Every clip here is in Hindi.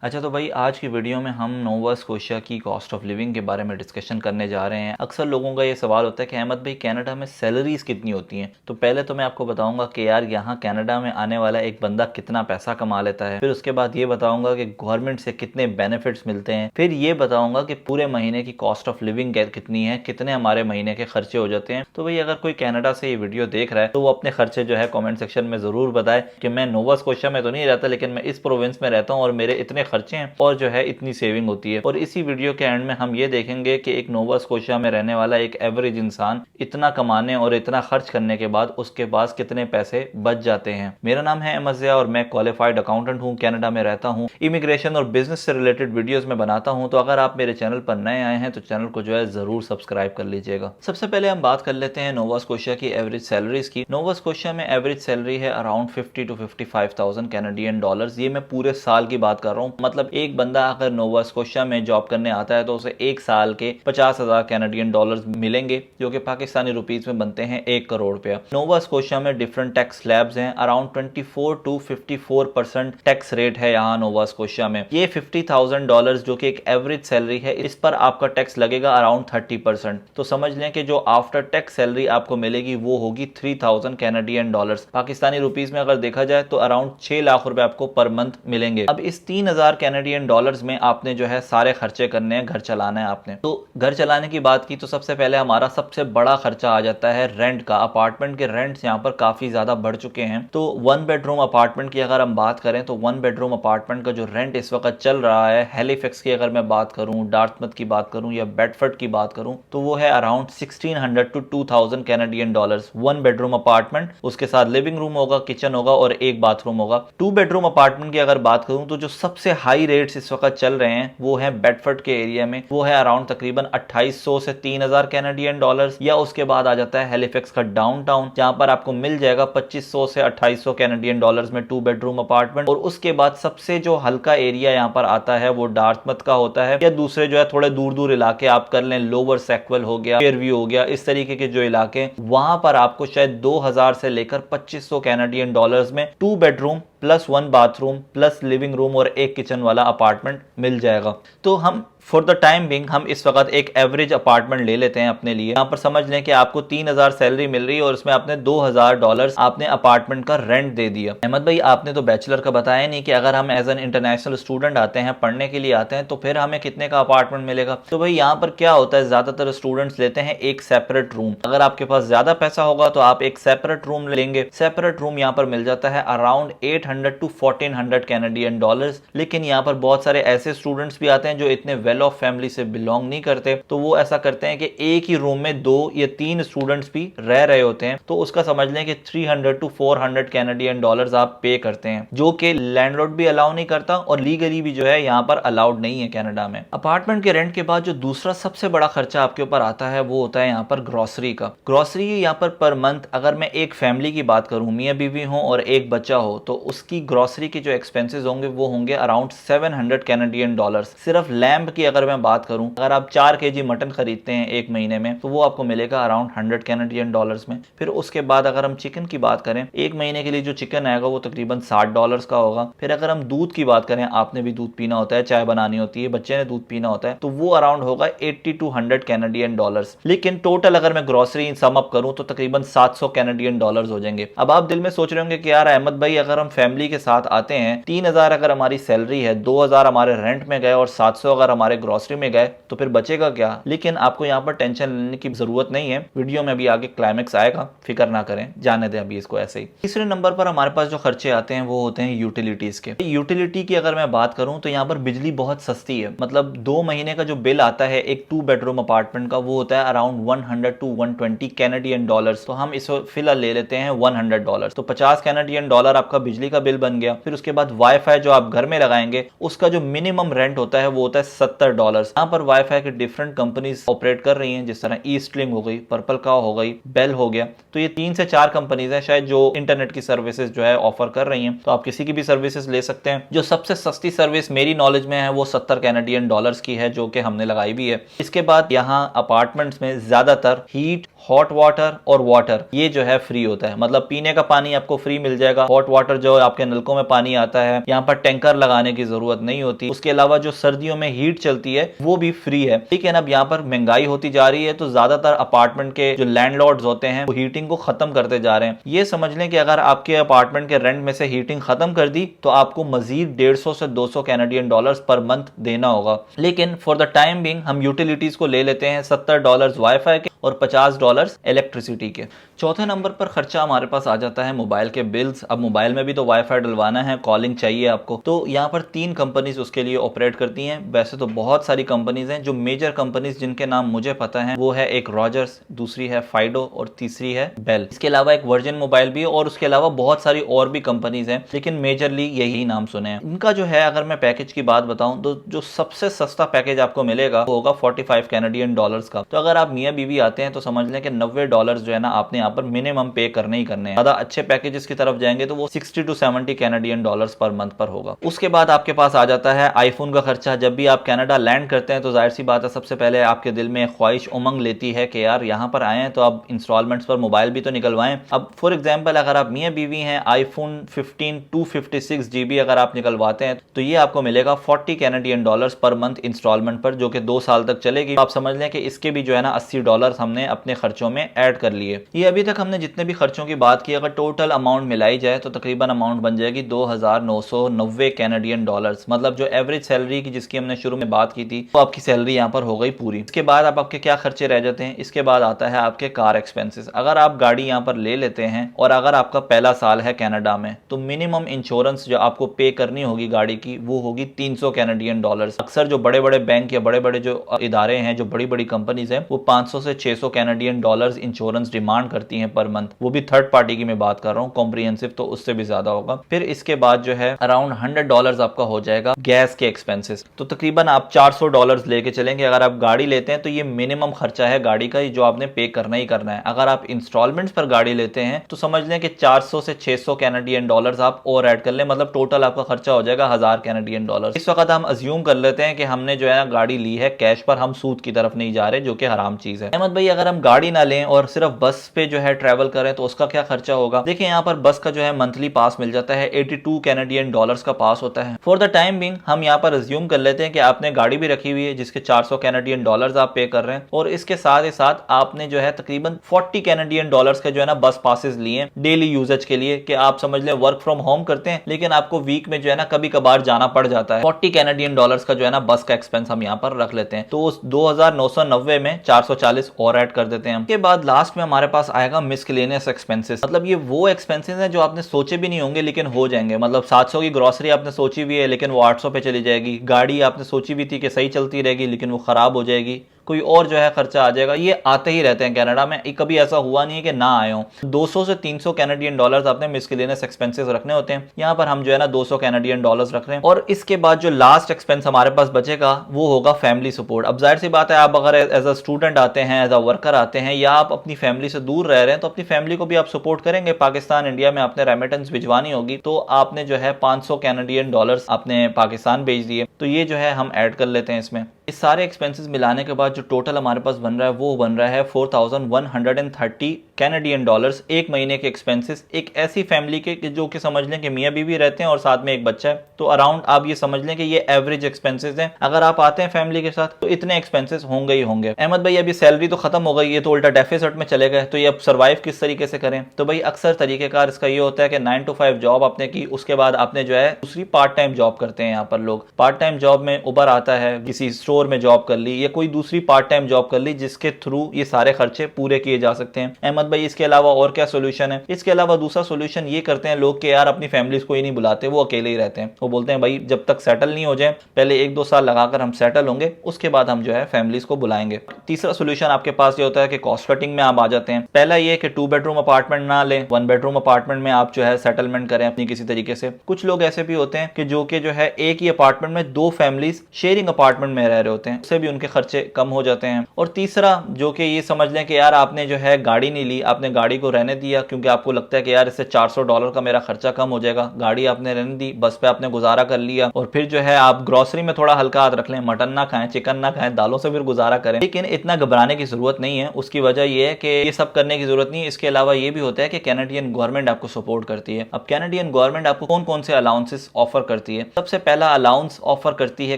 अच्छा, तो भाई आज की वीडियो में हम नोवा स्कोशिया की कॉस्ट ऑफ लिविंग के बारे में डिस्कशन करने जा रहे हैं। अक्सर लोगों का ये सवाल होता है कि अहमद भाई कनाडा में सैलरीज कितनी होती हैं। तो पहले तो मैं आपको बताऊंगा कि यार यहाँ कनाडा में आने वाला एक बंदा कितना पैसा कमा लेता है। फिर उसके बाद ये बताऊंगा कि गवर्नमेंट से कितने बेनिफिट्स मिलते हैं। फिर ये बताऊंगा कि पूरे महीने की कॉस्ट ऑफ लिविंग कितनी है, कितने हमारे महीने के खर्चे हो जाते हैं। तो भाई अगर कोई कनाडा से ये वीडियो देख रहा है तो वो अपने खर्चे जो है कॉमेंट सेक्शन में जरूर बताए कि मैं नोवा स्कोशिया में तो नहीं रहता, लेकिन मैं इस प्रोविंस में रहता हूँ और मेरे इतने खर्चे हैं और जो है इतनी सेविंग होती है। और इसी वीडियो के एंड में हम ये देखेंगे कि एक नोवा स्कोशिया में रहने वाला एक एवरेज इंसान इतना कमाने और इतना खर्च करने के बाद उसके पास कितने पैसे बच जाते हैं। मेरा नाम है अहमद ज़िया और मैं क्वालिफाइड अकाउंटेंट हूँ, कनाडा में रहता हूँ। इमिग्रेशन और बिजनेस से रिलेटेड वीडियोस में बनाता हूँ। तो अगर आप मेरे चैनल पर नए आए हैं तो चैनल को जो है जरूर सब्सक्राइब कर लीजिएगा। सबसे पहले हम बात कर लेते हैं नोवा स्कोशिया की एवरेज सैलरीज की। नोवा स्कोशिया में एवरेज सैलरी है अराउंड 50 to 55,000 कैनेडियन डॉलर्स। ये मैं पूरे साल की बात कर रहा हूँ। मतलब एक बंदा अगर नोवा स्कोशिया में जॉब करने आता है तो उसे एक साल के 50,000 कैनेडियन डॉलर्स मिलेंगे, जो कि पाकिस्तानी रुपीस में बनते हैं 1 करोड़ रुपया। नोवा स्कोशिया में डिफरेंट टैक्स स्लैब्स हैं। अराउंड 24 to 54% टैक्स रेट है यहाँ नोवा स्कोशिया में। ये 50,000 डॉलर्स जो कि एक एवरेज सैलरी है, इस पर आपका टैक्स लगेगा अराउंड 30%। तो समझ लें कि जो आफ्टर टैक्स सैलरी आपको मिलेगी वो होगी 3,000 कैनेडियन डॉलर्स। पाकिस्तानी रुपीस में अगर देखा जाए तो अराउंड 6 लाख रुपए आपको पर मंथ मिलेंगे। अब इस 3,000 कैनेडियन डॉलर्स में आपने जो है सारे खर्चे करने हैं, घर चलाना है आपने। तो घर चलाने की बात की तो सबसे पहले हमारा सबसे बड़ा खर्चा आ जाता है रेंट का। अपार्टमेंट के रेंट्स यहाँ पर काफी ज्यादा बढ़ चुके हैं। तो 1 बेडरूम अपार्टमेंट की अगर हम बात करें तो 1 बेडरूम अपार्टमेंट का जो रेंट इस वक्त चल रहा है, हैलिफैक्स की अगर मैं बात करूं, डार्टमouth की बात करूं या बेडफोर्ड की बात करूं, तो वो है around 1,600 to 2,000 Canadian dollars. 1 bedroom apartment, उसके साथ लिविंग रूम होगा, किचन होगा और एक बाथरूम होगा। 2 बेडरूम अपार्टमेंट की अगर बात करूं तो जो सबसे हाई रेट्स इस वक्त चल रहे हैं वो है बेडफोर्ड के एरिया में। वो है अराउंड तकरीबन 2,800 से 3,000 कैनेडियन डॉलर्स। या उसके बाद आ जाता है हैलिफैक्स का डाउनटाउन, जहां पर आपको मिल जाएगा 2,500 से 2,800 कैनेडियन डॉलर्स में 2 बेडरूम अपार्टमेंट। और उसके बाद सबसे जो हल्का एरिया यहाँ पर आता है वो डार्टमouth का होता है, या दूसरे जो है थोड़े दूर दूर इलाके आप कर लें, लोअर सैक्वल हो गया, फेयरव्यू हो गया, इस तरीके के जो इलाके, वहां पर आपको शायद 2,000 से लेकर 2,500 कैनेडियन डॉलर्स में 2 bedroom plus 1 bathroom plus living room और एक किचन वाला अपार्टमेंट मिल जाएगा। तो हम फॉर द टाइम बिंग हम इस वक्त एक एवरेज अपार्टमेंट ले लेते हैं अपने लिए। यहाँ पर समझ लें कि आपको 3,000 सैलरी मिल रही है और उसमें आपने 2,000 डॉलर्स आपने अपार्टमेंट का रेंट दे दिया। अहमद भाई आपने तो बैचलर का बताया नहीं कि अगर हम एज एन इंटरनेशनल स्टूडेंट आते हैं, पढ़ने के लिए आते हैं, तो फिर हमें कितने का अपार्टमेंट मिलेगा। तो भाई यहाँ पर क्या होता है, ज्यादातर स्टूडेंट्स लेते हैं एक सेपरेट रूम। अगर आपके पास ज्यादा पैसा होगा तो आप एक सेपरेट रूम लेंगे। सेपरेट रूम यहाँ पर मिल जाता है अराउंड 800 to 1,400 कैनेडियन डॉलर्स। लेकिन यहाँ पर बहुत सारे ऐसे स्टूडेंट्स भी आते हैं जो इतने वेल ऑफ फैमिली से बिलोंग नहीं करते, तो वो ऐसा करते हैं कि एक ही रूम में 2 या 3 स्टूडेंट्स भी रह रहे होते हैं। तो उसका समझ लें कि 300 to 400 कैनेडियन डॉलर्स आप पे करते हैं, जो कि लैंडलॉर्ड भी अलाउ नहीं करता और लीगली भी जो है यहाँ पर अलाउड नहीं है कनाडा में। अपार्टमेंट के रेंट के बाद जो दूसरा सबसे बड़ा खर्चा आपके ऊपर आता है वो होता है यहाँ पर ग्रोसरी का। ग्रोसरी यहाँ पर मंथ अगर मैं एक फैमिली की बात करूं, मियाँ बीवी हो और एक बच्चा हो, तो उसकी ग्रोसरी के जो एक्सपेंसेस होंगे वो होंगे अराउंड 700 कैनेडियन डॉलर्स। सिर्फ लैम्ब की अगर मैं बात करूं, अगर आप 4 kg मटन खरीदते हैं एक महीने में तो वो आपको मिलेगा अराउंड 100 कैनेडियन डॉलर्स में। फिर उसके बाद अगर हम चिकन की बात करें, एक महीने के लिए जो चिकन आएगा वो तकरीबन 60 डॉलर्स का होगा। फिर अगर हम दूध की बात करें, आपने भी दूध पीना होता है, चाय बनानी होती है, बच्चे ने दूध पीना होता है, तो वो अराउंड होगा 80 to 100 कैनेडियन डॉलर्स। लेकिन टोटल अगर मैं ग्रोसरी सम अप करूं तो तकरीबन 700 कैनेडियन डॉलर्स हो जाएंगे। अब आप दिल में सोच रहे होंगे कि यार अहमद भाई अगर हम फैमिली के साथ आते हैं, 3,000 अगर हमारी सैलरी है, 2,000 हमारे रेंट में गए और 700 अगर हमारे ग्रोसरी में गए तो फिर बचेगा क्या। लेकिन आपको यहाँ पर टेंशन लेने की जरूरत नहीं है, वीडियो में अभी आगे क्लाइमेक्स आएगा, फिक्र ना करें, जाने दें अभी इसको ऐसे ही। तीसरे नंबर पर हमारे पास जो खर्चे आते हैं वो होते हैं यूटिलिटीज के। यूटिलिटी की अगर मैं बात करूं तो यहाँ पर बिजली बहुत सस्ती है। मतलब 2 महीने का जो बिल आता है एक 2 बेडरूम अपार्टमेंट का वो होता है अराउंड 100 to 120 कैनेडियन डॉलर्स। तो हम इसको फिलहाल ले लेते हैं 100 डॉलर, तो 50 कैनेडियन डॉलर आपका बिजली का बिल बन गया। फिर उसके बाद वाईफाई जो आप घर में लगाएंगे उसका जो मिनिमम रेंट होता है वो होता है $70। यहाँ पर वाईफाई के डिफरेंट कंपनीज ऑपरेट कर रही हैं, जिस तरह ईस्टलिंक हो गई, पर्पल काउ हो गई, बेल हो गया। तो ये 3 से 4 कंपनीज हैं शायद जो इंटरनेट की सर्विसेज जो है ऑफर कर रही हैं। तो आप किसी की भी सर्विसेज ले सकते हैं। जो सबसे सस्ती सर्विस मेरी नॉलेज में है वो $70 की है, जो कि हमने लगाई भी है। इसके बाद यहाँ अपार्टमेंट्स में ज्यादातर हीट, हॉट वाटर और वाटर ये जो है फ्री होता है। मतलब पीने का पानी आपको फ्री मिल जाएगा। हॉट वाटर जो आपके नलकों में पानी आता है, यहाँ पर टैंकर लगाने की जरूरत नहीं होती। उसके अलावा जो सर्दियों में हीट चलती है वो भी फ्री है। लेकिन अब यहाँ पर महंगाई होती जा रही है, तो ज्यादातर अपार्टमेंट के जो लैंडलॉर्ड्स होते हैं वो हीटिंग को खत्म करते जा रहे हैं। ये समझ लें कि अगर आपके अपार्टमेंट के रेंट में से हीटिंग खत्म कर दी तो आपको मजीद 150 से 200 कैनेडियन डॉलर्स पर मंथ देना होगा। लेकिन फॉर द टाइम बिंग हम यूटिलिटीज को ले लेते हैं $70 वाईफाई के और $50 इलेक्ट्रिसिटी के। चौथे नंबर पर खर्चा हमारे पास आ जाता है मोबाइल के बिल्स। अब मोबाइल में भी तो वाईफाई डलवाना है, कॉलिंग चाहिए आपको, तो यहाँ पर 3 कंपनीज उसके लिए ऑपरेट करती हैं। वैसे तो बहुत सारी कंपनीज हैं, जो मेजर कंपनीज जिनके नाम मुझे पता है वो है एक रॉजर्स, दूसरी है फाइडो और तीसरी है बेल। इसके अलावा एक वर्जिन मोबाइल भी है और उसके अलावा बहुत सारी और भी कंपनीज हैं, लेकिन मेजरली यही नाम सुने हैं। इनका जो है अगर मैं पैकेज की बात बताऊं तो जो सबसे सस्ता पैकेज आपको मिलेगा वो होगा $45 कैनेडियन का। तो अगर आप मियाँ बीवी आते हैं तो समझ लें कि $90 जो है ना आपने यहाँ पर मिनिमम पे करने ही करने हैं। ज्यादा अच्छे पैकेजेस की तरफ जाएंगे तो वो 60 to 70 Canadian dollars per month पर होगा। उसके बाद आपके पास आ जाता है आईफोन का खर्चा। जब भी आप कनाडा लैंड करते हैं तो जाहिर सी बात है सबसे पहले आपके दिल में ख्वाहिश उमंग लेती है कि यार यहाँ पर आए हैं तो आप इंस्टॉलमेंट्स पर मोबाइल भी तो निकलवाएं। अब फॉर एग्जाम्पल अगर आप मियाँ बीवी हैं, आईफोन 15 256 GB अगर आप निकलवाते हैं तो ये आपको मिलेगा $40 कैनेडियन पर मंथ इंस्टॉलमेंट पर, जो कि 2 साल तक चलेगी। आप समझ लें कि इसके भी जो है ना $80 हमने अपने खर्चों में ऐड कर लिए। ये अभी तक हमने जितने भी खर्चों की बात की, अगर टोटल अमाउंट मिलाई जाए तो तकरीबन अमाउंट बन जाएगी $2990 कैनेडियन। मतलब जो एवरेज सैलरी की जिसकी हमने शुरू में बात की थी वो आपकी सैलरी यहाँ पर हो गई पूरी। इसके बाद अब आपके क्या खर्चे रह जाते हैं? इसके बाद आता है आपके कार एक्सपेंसेस। अगर आप गाड़ी यहाँ पर ले लेते हैं और अगर आपका पहला साल है कनाडा में तो मिनिमम इंश्योरेंस जो आपको पे करनी होगी गाड़ी की वो होगी $300 कैनेडियन। अक्सर जो बड़े बड़े बैंक या बड़े बड़े जो इदारे हैं, जो बड़ी बड़ी कंपनीज हैं, वो 500 से 600 कैनेडियन डॉलर्स इंश्योरेंस डिमांड करती हैं पर मंथ। वो भी थर्ड पार्टी की मैं बात कर रहा हूँ, कॉम्प्रिहेंसिव तो उससे भी ज्यादा होगा। फिर इसके बाद जो है अराउंड $100 आपका हो जाएगा गैस के एक्सपेंसेस। तो तकरीबन आप $400 लेके चलेंगे। अगर आप गाड़ी लेते हैं तो ये मिनिमम खर्चा है गाड़ी का, जो आपने पे करना ही करना है। अगर आप इंस्टॉलमेंट्स पर गाड़ी लेते हैं तो समझ लें कि 400 से 600 कैनेडियन डॉलर्स आप और ऐड कर लें, मतलब टोटल आपका खर्चा हो जाएगा $1000 कैनेडियन। इस वक्त हम अज्यूम कर लेते हैं कि हमने जो है ना गाड़ी ली है कैश पर, हम सूद की तरफ नहीं जा रहे, जो कि हराम चीज है। अहमद भाई अगर हम गाड़ी ना लें और सिर्फ बस पे जो है ट्रैवल करें तो उसका क्या खर्चा होगा? देखिए यहाँ पर बस का जो है मंथली पास मिल जाता है, $82 कैनेडियन का पास होता है। फॉर द टाइम बिंग हम यहाँ पर अज्यूम कर लेते हैं कि आपने गाड़ी भी रखी हुई है जिसके $400 कैनेडियन आप पे कर रहे हैं, और इसके साथ ही साथ आपने जो है तकरीबन $40 कैनेडियन का जो है ना बस पासेस लिए डेली यूजेज के लिए, कि आप समझ लें वर्क फ्रॉम होम करते हैं लेकिन आपको वीक में जो है ना कभी कभार जाना पड़ जाता है। $40 कैनेडियन का जो है ना बस का एक्सपेंस हम यहाँ पर रख लेते हैं, तो उस 2990 में 440 और ऐड कर देते हैं। उसके बाद लास्ट में हमारे पास आएगा मिसलेनियस एक्सपेंसेस। मतलब ये वो एक्सपेंसेस हैं जो आपने सोचे भी नहीं होंगे लेकिन हो जाएंगे। मतलब 700 की ग्रोसरी आपने सोची भी है लेकिन वो 800 पे चली जाएगी। गाड़ी आपने सोची भी थी कि सही चलती रहेगी लेकिन वो खराब हो जाएगी। कोई और जो है खर्चा आ जाएगा। ये आते ही रहते हैं कनाडा में, कभी ऐसा हुआ नहीं है कि ना आए हो। 200 से 300 कैनेडियन डॉलर्स आपने मिसलेनियस एक्सपेंसेस रखने होते हैं। यहाँ पर हम जो है ना 200 कैनेडियन डॉलर्स रख रहे हैं। और इसके बाद जो लास्ट एक्सपेंस हमारे पास बचेगा वो होगा फैमिली सपोर्ट। अब जाहिर सी बात है, आप अगर एज अ स्टूडेंट आते हैं, एज अ वर्कर आते हैं, या आप अपनी फैमिली से दूर रह रहे हैं तो अपनी फैमिली को भी आप सपोर्ट करेंगे। पाकिस्तान इंडिया में आपने रेमिटेंस भिजवानी होगी तो आपने जो है 500 कैनेडियन डॉलर्स आपने पाकिस्तान भेज दिए, तो ये जो है हम ऐड कर लेते हैं इसमें। इस सारे एक्सपेंसेस मिलाने के बाद जो टोटल हमारे पास बन रहा है वो बन रहा है 4130 कैनेडियन डॉलर्स एक महीने के एक्सपेंसेस एक ऐसी फैमिली के जो कि समझ लें कि मियाँ बीवी रहते हैं और साथ में एक बच्चा है। तो अराउंड आप ये समझ लें कि ये एवरेज एक्सपेंसेस हैं। अगर आप आते हैं फैमिली के साथ तो इतने एक्सपेंसेस होंगे ही होंगे। अहमद भाई अभी सैलरी तो खत्म हो गई है तो उल्टा डेफिसिट में चले गए, तो ये अब सर्वाइव किस तरीके से करें? तो भाई अक्सर तरीकेकार इसका ये होता है कि 9 to 5 जॉब आपने की, उसके बाद आपने जो है दूसरी पार्ट टाइम जॉब करते हैं। यहाँ पर लोग पार्ट टाइम जॉब में उबर आता है, किसी स्टोर में जॉब कर ली या कोई दूसरी पार्ट टाइम जॉब कर ली जिसके थ्रू ये सारे खर्चे पूरे किए जा सकते हैं। अहमद भाई इसके अलावा और क्या सोल्यूशन है? इसके अलावा दूसरा सोल्यूशन ये करते हैं लोग कि यार अपनी फैमिलीज को ही नहीं बुलाते, वो अकेले ही रहते हैं। वो बोलते हैं भाई जब तक सेटल नहीं हो जाए, पहले 1-2 साल लगाकर हम सेटल होंगे, उसके बाद हम जो है फैमिलीज को बुलाएंगे। तीसरा सोल्यूशन आपके पास ये होता है कि कॉस्ट कटिंग में आप आ जाते हैं। पहला ये कि 2 बेडरूम अपार्टमेंट ना लें, 1 बेडरूम अपार्टमेंट में आप जो है सेटलमेंट करें अपनी किसी तरीके से। कुछ लोग ऐसे भी होते हैं कि जो है एक ही अपार्टमेंट में 2 फैमिलीज शेयरिंग अपार्टमेंट में रह रहे होते हैं, उससे भी उनके खर्चे कम हो जाते हैं। और तीसरा जो कि ये समझ लें कि यार आपने जो है गाड़ी नहीं ली, आपने गाड़ी को रहने दिया क्योंकि आपको लगता है कि यार इससे $400 का मेरा खर्चा कम हो जाएगा, गाड़ी आपने रहने दी, बस पे आपने गुजारा कर लिया, और फिर जो है आप ग्रोसरी में थोड़ा हल्का हाथ रख लें, मटन ना खाएं, चिकन ना खाएं, दालों से फिर गुजारा करें। लेकिन इतना घबराने की जरूरत नहीं है। उसकी वजह यह है कि ये सब करने की जरूरत नहीं है। इसके अलावा ये भी होता है कि कैनेडियन गवर्नमेंट आपको सपोर्ट करती है। अब कैनेडियन गवर्नमेंट आपको कौन कौन से अलाउंसेस ऑफर करती है? सबसे पहला अलाउंस ऑफर करती है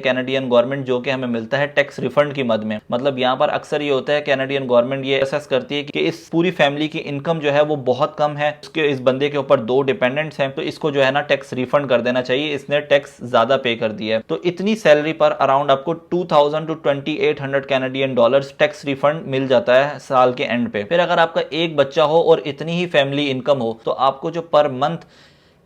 कैनेडियन गवर्नमेंट जो कि हमें मिलता है टैक्स रिफंड की मद में। मतलब यहाँ पर अक्सर ये होता है कैनेडियन गवर्नमेंट ये असेस करती है कि इस पूरी फैमिली की इनकम जो है वो बहुत कम है, उसके इस बंदे के ऊपर 2 डिपेंडेंट्स हैं, तो इसको जो है ना टैक्स रिफंड कर देना चाहिए, इसने टैक्स ज्यादा पे कर दिया है। तो इतनी सैलरी पर अराउंड आपको 2000 to 2800 Canadian dollars tax refund मिल जाता है साल के एंड पे। फिर अगर आपका एक बच्चा हो और इतनी ही फैमिली इनकम हो तो आपको जो per month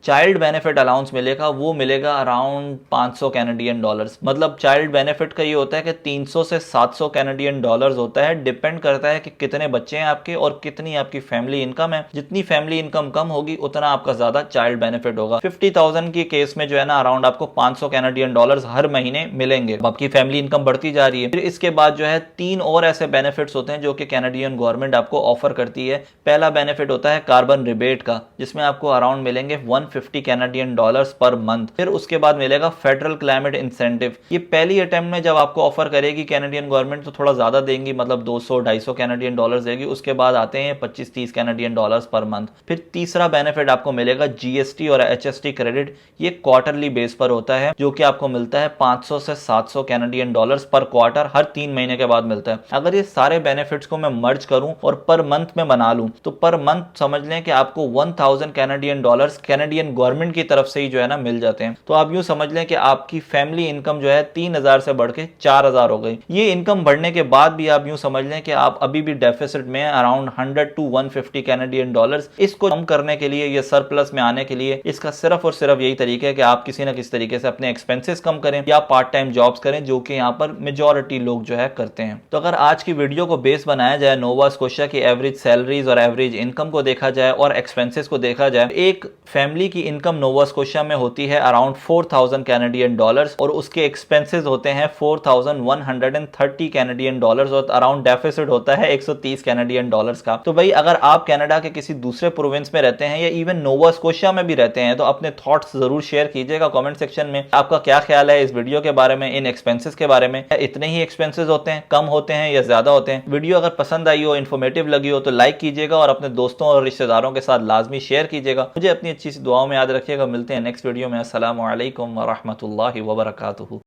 child benefit allowance मिलेगा वो मिलेगा अराउंड 500 कैनेडियन डॉलर्स। मतलब चाइल्ड बेनिफिट का ये होता है कि 300 से 700 कैनेडियन डॉलर्स होता है, डिपेंड करता है कि कितने बच्चे हैं आपके और कितनी आपकी फैमिली इनकम है। जितनी फैमिली इनकम कम होगी उतना आपका ज्यादा चाइल्ड बेनिफिट होगा। 50,000 की केस में जो है ना अराउंड आपको 500 कैनेडियन डॉलर्स हर महीने मिलेंगे। आपकी फैमिली इनकम बढ़ती जा रही है। फिर इसके बाद जो है 3 और ऐसे बेनिफिट्स होते हैं जो कि कैनेडियन गवर्नमेंट आपको ऑफर करती है। पहला बेनिफिट होता है कार्बन रिबेट का, जिसमें आपको अराउंड मिलेंगे 150 कैनेडियन डॉलर्स पर मंथ। फिर उसके बाद मिलेगा फेडरल क्लाइमेट इंसेंटिव। ये पहली अटेम्प्ट में जब आपको ऑफर करेगी कैनेडियन गवर्नमेंट तो थोड़ा ज्यादा देंगी, मतलब 200-250 कैनेडियन डॉलर्स देगी। उसके बाद आते हैं 25-30 कैनेडियन डॉलर्स पर मंथ। फिर तीसरा बेनिफिट आपको मिलेगा जीएसटी और एचएसटी क्रेडिट। ये क्वार्टरली बेस पर होता है जो कि आपको मिलता है 500 से 700 कैनेडियन डॉलर्स पर क्वार्टर, हर 3 महीने के बाद मिलता है। अगर ये सारे बेनिफिट्स को मैं मर्ज करूं और पर मंथ में बना लूं तो पर मंथ समझ लें कि आपको 1000 कैनेडियन डॉलर्स कैनेडियन गवर्नमेंट की तरफ से ही जो है ना मिल जाते हैं। तो आप यूं समझ लें कि आपकी फैमिली इनकम जो है 3000 से बढ़ के 4000 हो गई। ये इनकम बढ़ने के बाद भी आप यूं समझ लें कि आप अभी भी डेफिसिट में अराउंड 100 to 150 कैनेडियन डॉलर्स। इसको कम करने के लिए, ये सरप्लस में आने के लिए इसका सिर्फ और सिर्फ यही तरीका है कि आप किसी ना किसी तरीके से अपने एक्सपेंसेस कम करें या पार्ट टाइम जॉब्स करें, जो कि यहाँ पर मेजॉरिटी लोग जो है करते हैं। तो अगर आज की वीडियो को बेस बनाया जाए, नोवा स्कोशिया की एवरेज सैलरीज और एवरेज इनकम को देखा जाए और एक्सपेंसेस को देखा जाए, एक फैमिली की इनकम नोवा स्कोशिया में होती है अराउंड 4000 कैनेडियन डॉलर्स और उसके एक्सपेंसेस होते हैं 4130 कैनेडियन डॉलर्स और अराउंड डेफिसिट होता है 130 कैनेडियन डॉलर्स का। तो भाई अगर आप कनाडा के किसी दूसरे प्रोविंस में रहते हैं या इवन नोवा स्कोशिया में भी रहते हैं तो अपने थॉट्स जरूर शेयर कीजिएगा कमेंट सेक्शन में। आपका क्या ख्याल है इस वीडियो के बारे में, इन एक्सपेंसेस के बारे में? इतने ही एक्सपेंसेस होते हैं, कम होते हैं या ज्यादा होते हैं? वीडियो अगर पसंद आई हो, इन्फॉर्मेटिव लगी हो तो लाइक कीजिएगा और अपने दोस्तों और रिश्तेदारों के साथ लाजमी शेयर कीजिएगा। मुझे अपनी अच्छी सी दुआओं में याद रखिएगा। मिलते हैं नेक्स्ट वीडियो में। अस्सलामु अलैकुम व रहमतुल्लाहि व बरकातुहू।